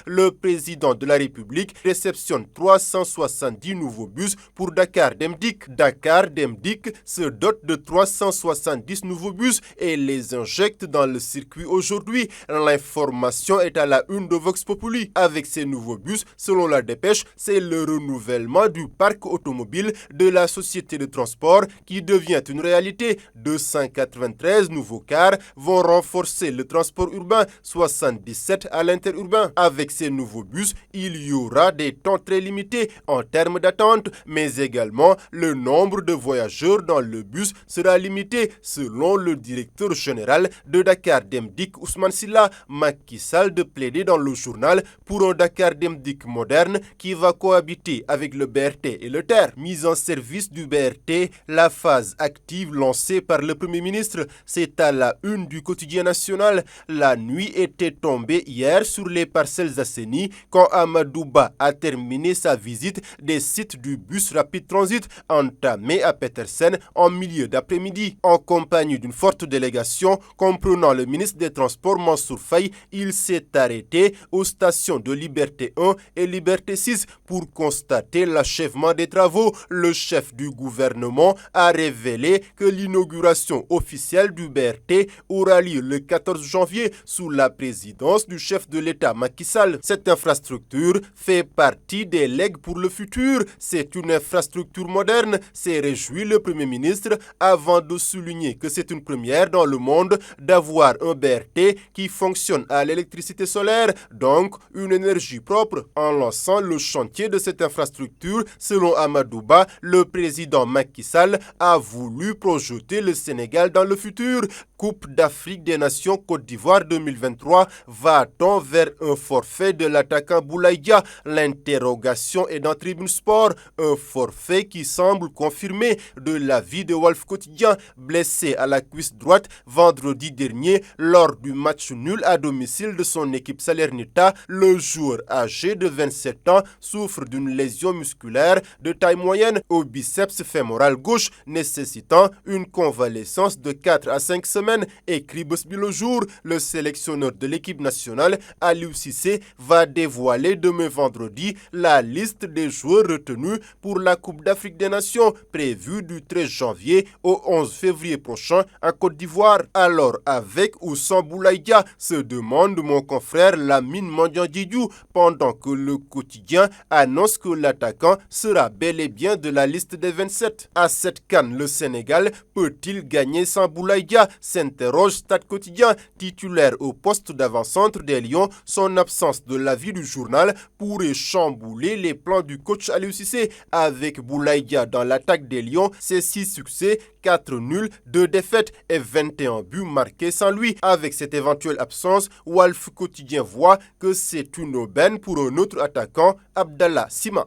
le président de la République réceptionne 370 nouveaux bus pour Dakar Dem Dikk. Dakar Dem Dikk se dote de 370 nouveaux bus et les injecte dans le circuit aujourd'hui. L'information est à la une de Vox Populi. Avec ces nouveaux bus, selon la dépêche, c'est le renouvellement du parc automobile de la société de transport qui devient une réalité. 293 nouveaux cars vont renforcer le transport urbain, 77 à l'interurbain. Avec ces nouveaux bus, il y aura des temps très limités en termes d'attente, mais également le nombre de voyageurs dans le bus sera limité, selon le directeur général de Dakar Dem Dikk, Ousmane Sylla. Macky Sall de plaider dans le journal pour un Dakar Dem Dikk moderne qui va cohabiter avec le BRT et le TER. Mise en service du BRT, la phase active lancée par le Premier ministre, c'est à la une du quotidien national. La nuit était tombée hier sur les Parcelles Assainies quand Amadou Ba a terminé sa visite des sites du bus Rapid Transit entamé à Petersen en milieu d'après-midi. En compagnie d'une forte délégation comprenant le ministre des Transports Mansour Faye, il s'est arrêté aux stations de Liberté 1 et Liberté 6 pour constater l'achèvement des travaux. Le chef du gouvernement a révélé que l'inauguration officielle du BRT aura lieu le 14 janvier sous la présidence du chef de l'État Macky Sall. Cette infrastructure fait partie des legs pour le futur. C'est une infrastructure moderne, s'est réjoui le Premier ministre avant de souligner que c'est une première dans le monde d'avoir un BRT qui fonctionne à l'électricité solaire, donc une énergie propre. En lançant le chantier de cette infrastructure, selon Amadou Ba, le président Macky Sall a voulu projeter le Sénégal dans le futur. Coupe d'Afrique des Nations Côte d'Ivoire 2023, va-t-on vers un forfait de l'attaquant Boulaye Dia? L'interrogation est dans Tribune Sport, un forfait qui semble confirmé de l'avis de Walf Quotidien. Blessé à la cuisse droite vendredi dernier lors du match nul à domicile de son équipe Salernitana, le joueur âgé de 27 ans souffre d'une lésion musculaire de taille moyenne au biceps fémoral gauche, nécessitant une convalescence de 4 à 5 semaines, écrit Bosby Le Jour. Le sélectionneur de l'équipe nationale, Aliou Cissé, va dévoiler demain vendredi la liste des joueurs retenus pour la Coupe d'Afrique des Nations, prévue du 13 janvier au 11 février prochain à Côte d'Ivoire. Alors, avec ou sans Boulaye Dia, se demande mon confrère Lamine Mandiang-Diédhiou, pendant que le quotidien annonce que l'attaquant sera bel et bien de la liste des 27. À cette CAN, le Sénégal peut-il gagner sans Boulaye Dia? S'interroge Stade Quotidien, titulaire au poste d'avant-centre des Lions. Son absence de l'avis du journal pourrait chambouler les plans du coach Aliou Cissé. Avec Boulaye Dia dans l'attaque des Lions, c'est 6 succès, 4 nuls, 2 défaites et 21 buts marqués sans lui. Avec cette éventuelle absence, Walf Quotidien voit que c'est une aubaine pour un autre attaquant, Abdallah Sima.